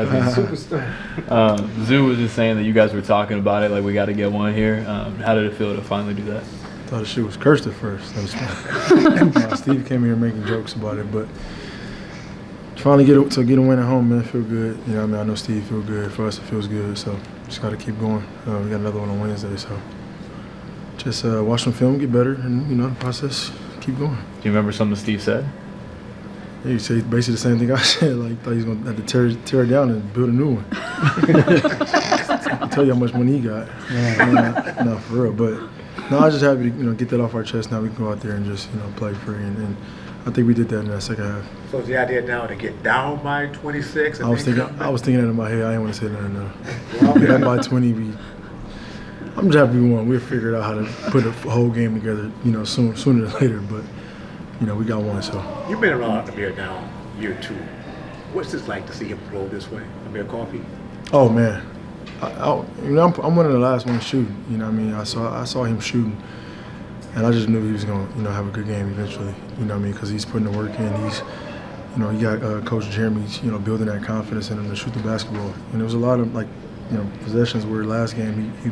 Superstar. Zoo was just saying that you guys were talking about it, like we got to get one here. How did it feel to finally do that? I thought the shit was cursed at first. Steve came here making jokes about it, but finally get a win at home, man, feel good. You know what I mean? I know Steve feel good. For us, it feels good. So just got to keep going. We got another one on Wednesday, so just watch some film, get better, and the process, keep going. Do you remember something Steve said? Yeah, he said basically the same thing I said. Like, thought he was going to have to tear it down and build a new one. I'll tell you how much money he got. No, for real. But no, I was just happy to get that off our chest. Now we can go out there and just play free, and I think we did that in that second half. So is the idea now to get down by 26? I was thinking that in my head. I didn't want to say that now. Down by 20, I'm just happy we won. We'll figure out how to put a whole game together, sooner than later. But we got one. So you've been around Amir now year 2. What's this like to see him roll this way? Amir Coffey? Oh man, I'm one of the last ones shooting. You know what I mean? I saw him shooting, and I just knew he was going to have a good game eventually. You know what I mean? Because he's putting the work in. He's he got Coach Jeremy's building that confidence in him to shoot the basketball. And there was a lot of possessions where last game he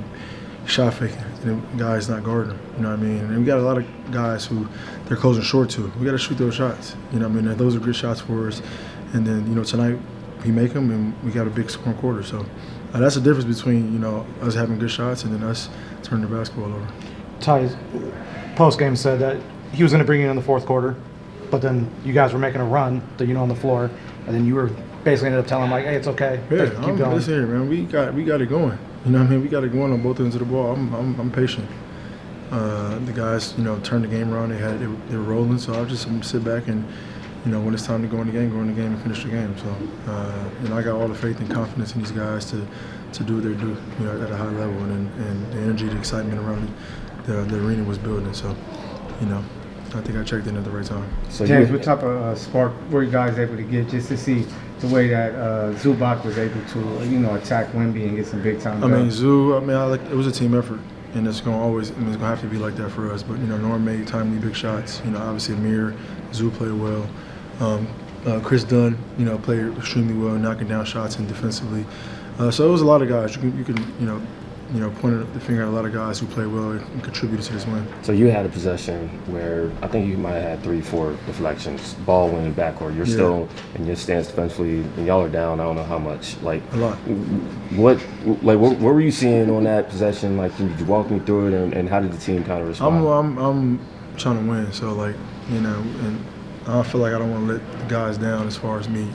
shot faking, and the guy's not guarding him. You know what I mean? And we got a lot of guys who they're closing short to. We got to shoot those shots. You know what I mean? And those are good shots for us. And then tonight we make them, and we got a big scoring quarter. So that's the difference between us having good shots and then us turning the basketball over. Ty's post game said that he was going to bring you in the fourth quarter, but then you guys were making a run on the floor, and then you were basically ended up telling him like, hey, it's okay. Yeah, keep going. Listen here, man. We got it going. You know what I mean? We got it going on both ends of the ball. I'm patient. The guys, turned the game around. They were rolling. So I'm just sit back and, when it's time to go in the game and finish the game. So, I got all the faith and confidence in these guys to do what they do, at a high level, and the energy, the excitement around the arena was building. So, I think I checked in at the right time. So James, what type of spark were you guys able to get just to see the way that Zubac was able to, attack Wemby and get some big time? I mean, it was a team effort, and it's going to have to be like that for us. But Norm made timely big shots. Obviously Amir, Zoo played well. Chris Dunn, played extremely well, knocking down shots and defensively. So it was a lot of guys. You can point the finger at a lot of guys who played well and contributed to this win. So you had a possession where I think you might have had 3-4 deflections, ball went in backcourt. You're still in your stance defensively, and y'all are down. I don't know how much. Like a lot. What were you seeing on that possession? Like, can you walk me through it, and how did the team kind of respond? I'm trying to win, so and I feel like I don't want to let the guys down as far as me,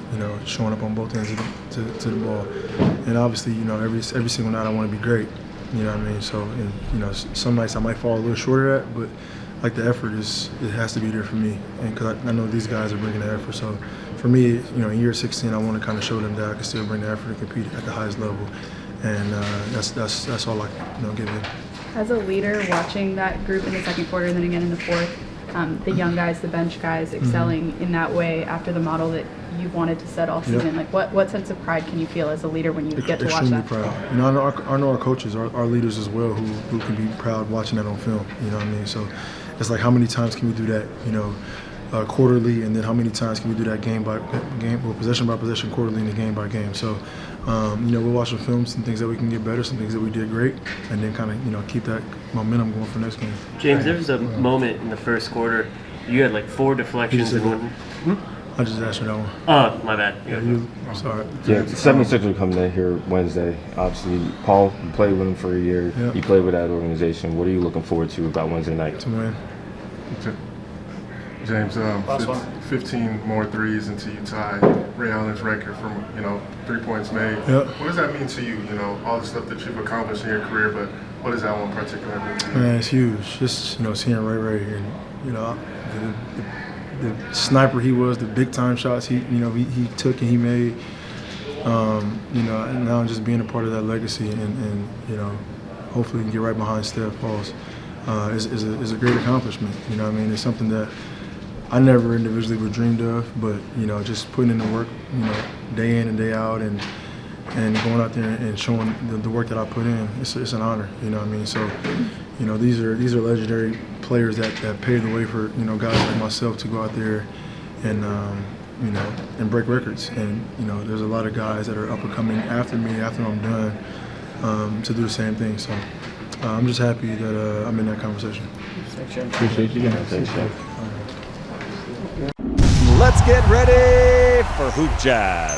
showing up on both ends of the ball. And obviously, every single night I want to be great. You know what I mean? So, some nights I might fall a little short of that, but like the effort it has to be there for me, and because I know these guys are bringing the effort. So, for me, in year 16, I want to kind of show them that I can still bring the effort and compete at the highest level, and that's all I give them. As a leader, watching that group in the second quarter and then again in the fourth, the young guys, the bench guys, excelling in that way after the model that you've wanted to set all season. Like, what sense of pride can you feel as a leader when you get to watch that? Extremely proud. I know our coaches, our leaders as well, who can be proud watching that on film. You know what I mean? So it's like, how many times can we do that? Quarterly, and then how many times can we do that game by game, or possession by possession, quarterly, and then game by game. So, we'll watch the film, some things that we can get better, some things that we did great, and then kind of keep that momentum going for next game. James, there was a moment in the first quarter you had like 4 deflections in one. I just asked you that one. Oh, my bad. I'm sorry. Yeah, 76ers are coming in here Wednesday. Obviously, Paul, you played with him for a year. Yep. You played with that organization. What are you looking forward to about Wednesday night? To win. James, 15 more threes until you tie Ray Allen's record from 3 points made. Yep. What does that mean to you? All the stuff that you've accomplished in your career, but what does that one particularly mean to you? Man, it's huge. Just seeing Ray here, the sniper he was, the big time shots he took and he made. And now just being a part of that legacy and hopefully we can get right behind Steph Pauls is a great accomplishment. You know what I mean? It's something that I never individually would dreamed of, but just putting in the work, day in and day out, and going out there and showing the work that I put in, it's an honor. You know what I mean? So, these are legendary players that paved the way for guys like myself to go out there and you know, and break records. And, you know, there's a lot of guys that are up and coming after me, after I'm done, to do the same thing. So I'm just happy that I'm in that conversation. Appreciate you guys. Thanks, Shaq. Let's get ready for Hoop Jab.